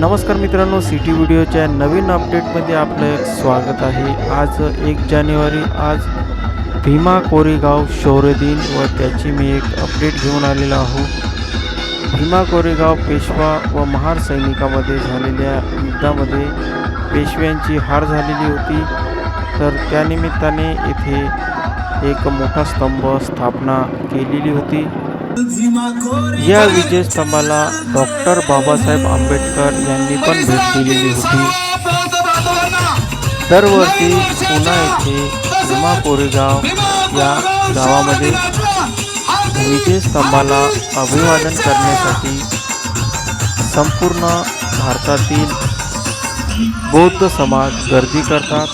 नमस्कार मित्रांनो, सिटी व्हिडिओच्या नवीन अपडेटमध्ये आपलं स्वागत आहे। आज 1 जानेवारी आज भीमा कोरेगाव शौर्य दिन व त्याची मी एक अपडेट घेऊन आलेलो आहो। भीमा कोरेगाव पेशवा व महार सैनिकांमध्ये झालेल्या युद्धामध्ये पेशव्यांची हार झालेली होती, तर त्यानिमित्ताने येथे एक मोठा स्तंभ स्थापना केलेली होती। या विजय स्तंभाला डॉक्टर बाबासाहेब आंबेडकर यांनी पण भेट दिलेली होती। दरवर्षी पुन्हा येथे भीमा कोरेगाव या गावामध्ये विजय स्तंभाला अभिवादन करण्यासाठी संपूर्ण भारतातील बौद्ध समाज गर्दी करतात।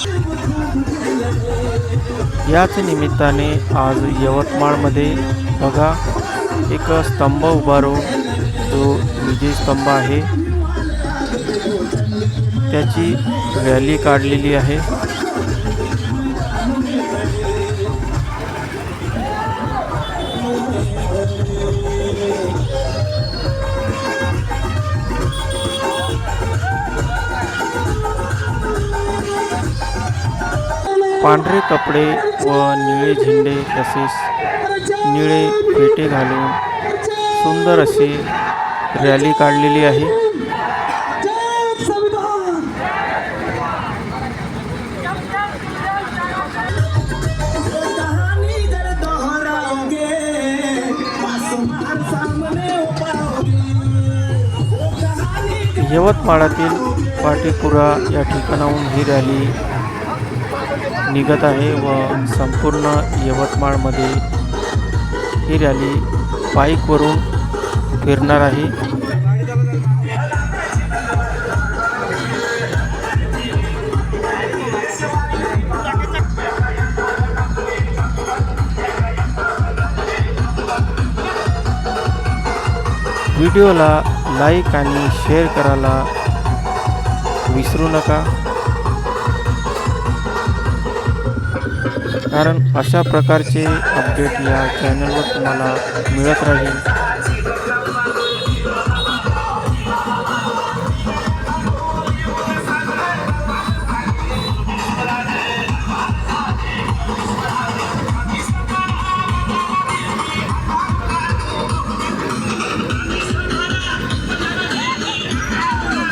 याच निमित्ताने आज यवतमाळमध्ये बघा एक स्तंभ उभारून जो विजय स्तंभ आहे त्याची रॅली काढलेली आहे। पांढरे कपडे व निळे झेंडे तसेच निळे फेटे घालून सुंदर अशी रॅली काढलेली आहे। यवतमाळातील पाटीपुरा या ठिकाणाहून ही रॅली निघत आहे व संपूर्ण यवतमाळमध्ये ही रॅली बाईकवरून फिरणार आहे। व्हिडिओला लाईक आणि शेअर करायला विसरू नका, कारण अशा प्रकारचे अपडेट या चॅनलवर तुम्हाला मिळत राहील।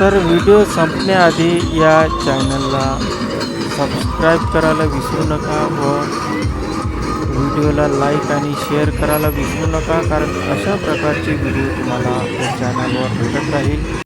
तर व्हिडिओ संपण्याआधी या चॅनलला सबस्क्राईब करायला विसरू नका व व्हिडिओला लाईक आणि शेअर करायला विसरू नका, कारण अशा प्रकारचे व्हिडिओ तुम्हाला या चॅनलवर भेटत राहील।